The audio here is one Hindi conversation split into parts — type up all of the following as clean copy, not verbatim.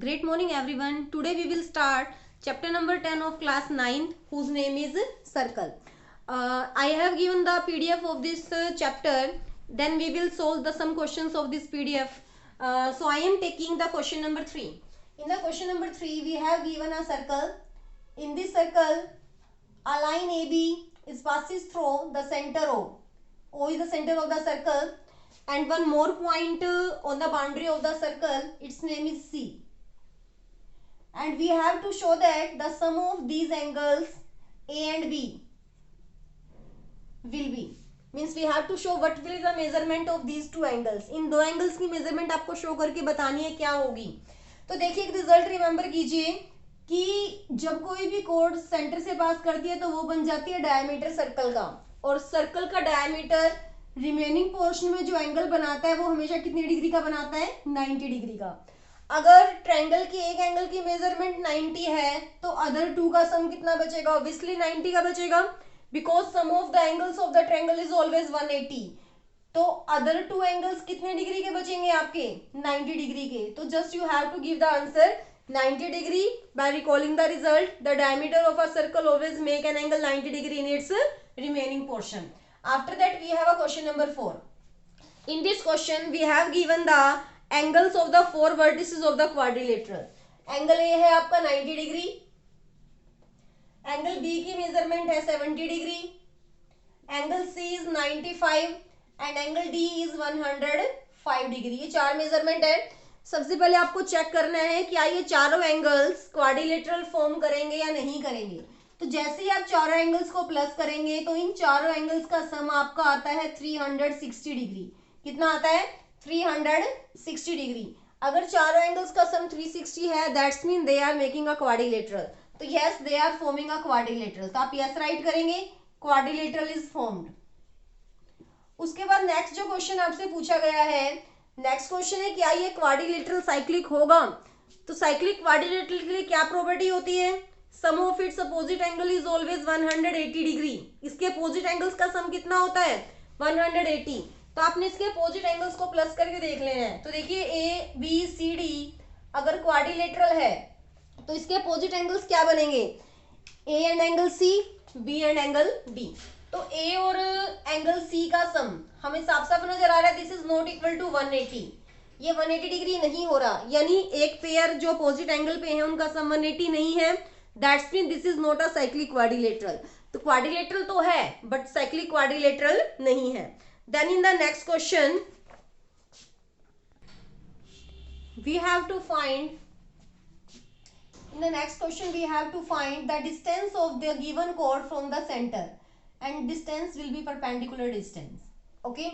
Great morning everyone. Today we will start chapter number 10 of class 9 whose name is circle. I have given the PDF of this chapter. Then we will solve the some questions of this PDF. So I am taking the question number 3. In the question number 3 we have given a circle. In this circle a line AB is passes through the center O. O is the center of the circle and one more point on the boundary of the circle, its name is C. And we have to show that the sum of these angles A and B will be, means we have to show what will be the measurement of these two angles. इन दो angles की measurement आपको show करके बतानी है क्या होगी. तो देखिए एक रिजल्ट रिमेंबर कीजिए कि जब कोई भी कोड सेंटर से पास करती है तो वो बन जाती है डायमीटर सर्कल का, और सर्कल का डायमीटर रिमेनिंग पोर्शन में जो एंगल बनाता है वो हमेशा कितनी डिग्री का बनाता है, 90 डिग्री का. अगर ट्रायंगल की एक एंगल की मेजरमेंट 90 है तो अदर टू का सम कितना बचेगा, ऑब्वियसली 90 का बचेगा, because sum of the angles of the triangle is always 180. तो अदर टू एंगल्स कितने डिग्री के बचेंगे आपके, 90 डिग्री के. तो just you have to give the answer 90 degree by recalling the result. The diameter of a circle always make an angle 90 degree in its remaining portion. After that we have a question number 4. In this question we have given the angles of the four vertices of the quadrilateral. Angle A है आपका 90 डिग्री, एंगल बी की मेजरमेंट है 70 degree, angle C is 95 and angle D is 105 degree. ये चार मेजरमेंट है. सबसे पहले आपको चेक करना है क्या ये चारों एंगल्स क्वाड्रिलेटरल फॉर्म करेंगे या नहीं करेंगे. तो जैसे ही आप चारों एंगल्स को प्लस करेंगे तो इन चारों एंगल्स का सम आपका आता है 360 डिग्री. कितना आता है, 360 डिग्री. अगर चारों एंगल्स का सम 360 है that's mean they are making a quadrilateral. तो yes they are forming a quadrilateral. तो आप यस राइट करेंगे, क्वाड्रिलेटरल इज फॉर्म्ड. उसके बाद नेक्स्ट जो क्वेश्चन आपसे पूछा गया है, नेक्स्ट क्वेश्चन है क्या ये क्वाड्रिलेटरल साइक्लिक होगा. तो साइक्लिक क्वाड्रिलेटरल के लिए क्या प्रॉपर्टी होती है, sum of its opposite angle is always 180 degree. इसके अपोजिट एंगल्स का सम कितना होता है, 180. तो आपने इसके अपोजिट एंगल्स को प्लस करके देख लेना है. तो देखिए ए बी सी डी अगर क्वाड्रिलेटरल है तो इसके अपोजिट एंगल्स क्या बनेंगे, A and angle C, B and angle D. तो ए और एंगल सी का सम हमें साफ साफ नजर आ रहा है, this is not equal to 180. ये 180 डिग्री नहीं हो रहा, यानी एक पेयर जो अपोजिट एंगल पे है उनका सम 180 नहीं है. That's mean this is not a cyclic quadrilateral. तो क्वाड्रिलेटरल तो है बट साइक्लिक क्वाड्रिलेटरल नहीं है. Then in the next question we have to find, in the next question we have to find the distance of the given chord from the center, and distance will be perpendicular distance. Okay,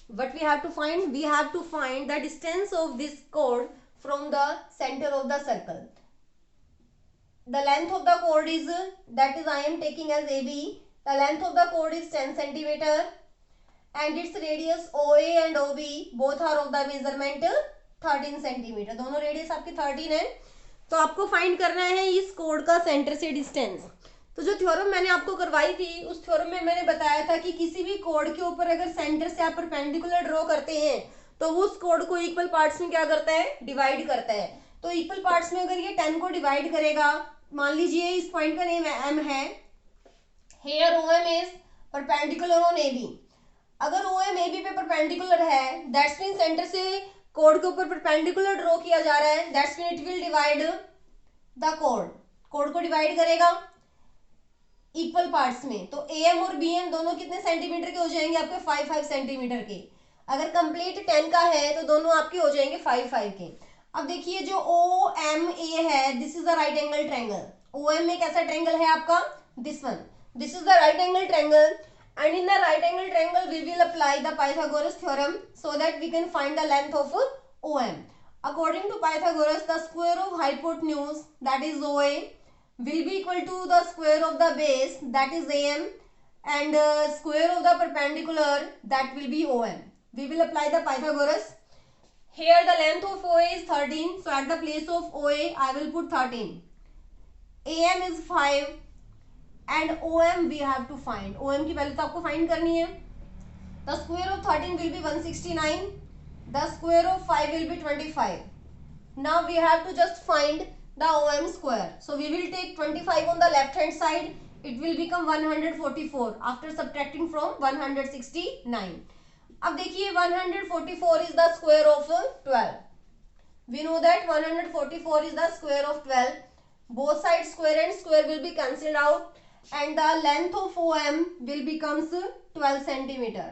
what we have to find, we have to find the distance of this chord from the center of the circle. The length of the chord is, that is I am taking as AB, the length of the chord is 10 centimeter and its radius OA and OB both are of the measurement 13 centimetre. दोनों रेडियस आपकी 13 है. तो आपको फाइंड करना है इस कोड का सेंटर से डिस्टेंस. तो जो थ्योरम मैंने आपको करवाई थी उस थ्योरम में मैंने बताया था कि किसी भी कोड के ऊपर अगर सेंटर से आप परपेंडिकुलर ड्रॉ करते हैं तो वो उस कोड को इक्वल पार्ट्स में क्या करता है, डिवाइड करता है. तो इक्वल पार्ट्स में अगर ये 10 को डिवाइड करेगा, मान लीजिए इस पॉइंट का नेम एम है, here OM is perpendicular on AB. अगर OM AB पे परपेंडिकुलर है दैट्स मीन सेंटर से कोड के ऊपर परपेंडिकुलर ड्रॉ किया जा रहा है, that's mean it will divide the कोड. कोड को डिवाइड करेगा इक्वल पार्ट्स में. तो AM और BM दोनों कितने सेंटीमीटर के हो जाएंगे आपके, 5 सेंटीमीटर के. अगर कंप्लीट 10 का है तो दोनों आपके हो जाएंगे 5 के. अब देखिए जो OMA है this is the right angle triangle. OM में कैसा ट्रायंगल है आपका, this one, this is the right angle triangle. And in the right angle triangle we will apply the Pythagoras theorem so that we can find the length of OM. According to Pythagoras, the square of hypotenuse, that is OA, will be equal to the square of the base, that is AM, and square of the perpendicular, that will be OM. We will apply the Pythagoras. Here the length of OA is 13, so at the place of OA I will put 13. AM is 5 and OM we have to find. OM की वैल्यू तो आपको फाइंड करनी है. The square of 13 will be 169. The square of 5 will be 25. Now we have to just find the OM square. So we will take 25 on the left hand side. It will become 144 after subtracting from 169. अब देखिए 144 is the square of 12. We know that 144 is the square of 12. Both sides square and square will be cancelled out and the length of OM will becomes 12 centimeter.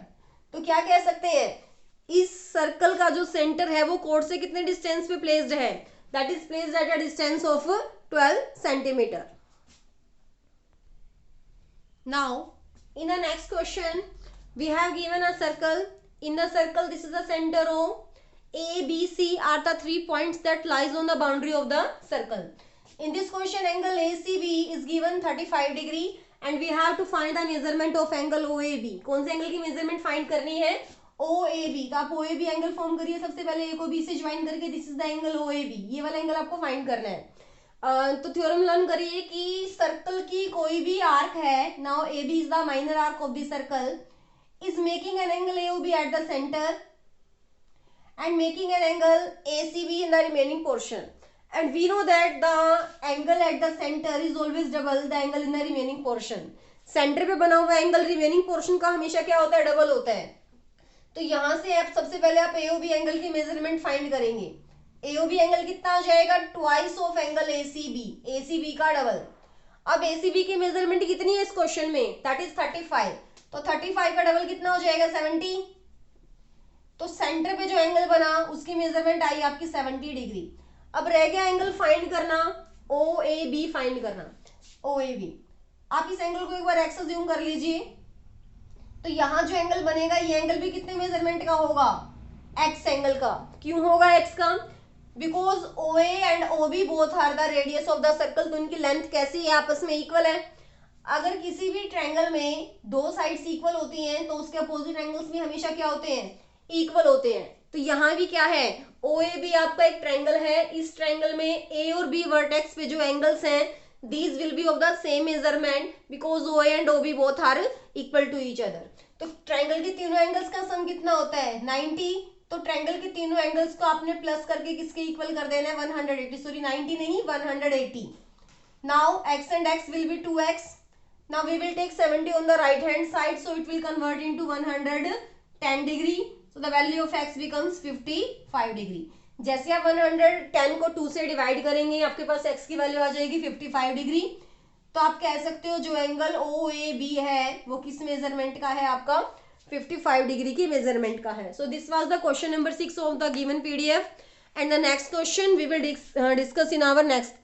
तो क्या कह सकते हैं, इस सर्कल का जो सेंटर है वो कोड से कितने डिस्टेंस पे प्लेस्ड है, that is placed at a distance of 12 centimetre. Now in the next question we have given a circle. In the circle this is the centre O. A, B, C are the 3 points that lies on the boundary of the circle. In this question angle ACB is given 35 degree and we have to find the measurement of angle OAB. कौन से एंगल की मेजरमेंट फाइंड करनी है, OAB. तो आप OAB एंगल फॉर्म करिए सबसे पहले, A को B से ज्वाइन करके this is the angle OAB. ये वाला एंगल आपको फाइंड करना है. तो थ्योरम लर्न करिए कि सर्कल की कोई भी आर्क है, now AB is the minor arc of the circle, is making an angle AOB at the centre and making an angle ACB in the remaining portion, and we know that the angle at the center is always double the angle in the remaining portion. Centre पे बना हुआ एंगल रिमेनिंग पोर्शन का हमेशा क्या होता है, डबल होता है. तो यहां से आप सबसे पहले आप AOB एंगल की मेजरमेंट फाइंड करेंगे. AOB एंगल कितना आ जाएगा, twice of angle ACB, ACB का डबल. अब ACB की मेजरमेंट कितनी है इस क्वेश्चन में, दैट इज 35. तो 35 का डबल कितना हो जाएगा, 70. तो सेंटर पे जो एंगल बना उसकी मेजरमेंट आई आपकी 70 डिग्री. अब रह गया एंगल फाइंड करना, OAB फाइंड करना. OAB आप इस एंगल को एक बार एक्स अज्यूम कर लीजिए. तो यहां जो एंगल बनेगा ये एंगल भी कितने मेजरमेंट का होगा, एक्स एंगल का. क्यों होगा एक्स का, because OA and OB both are the radius of the circle. तो इनकी लेंथ कैसी है, आपस में इक्वल है. अगर किसी भी ट्रायंगल में दो साइड्स इक्वल होती हैं तो उसके अपोजिट एंगल्स भी हमेशा क्या होते हैं, इक्वल होते हैं. तो यहाँ भी क्या है, OAB आपका एक ट्रायंगल है. इस ट्रायंगल में A और B वर्टेक्स पे जो एंगल्स हैं these will be of the same measurement because OA and OB both are equal to each other. तो ट्रायंगल के तीनों एंगल्स का सम कितना होता है, 90. तो ट्रायंगल के तीनों एंगल्स को आपने प्लस करके किसके इक्वल कर देना है, 180. सॉरी 90 नहीं, 180. Now x and x will be 2x. Now we will take 70 on the right hand side, so it will convert into 110 degree. So the value of x becomes 55 degree. जैसे आप 110 को 2 से डिवाइड करेंगे आपके पास x की वैल्यू आ जाएगी 55 डिग्री. तो आप कह सकते हो जो एंगल OAB है वो किस मेजरमेंट का है, आपका 55 डिग्री की मेजरमेंट का है. So this was the question number 6 of the given PDF and the next question we will discuss in our next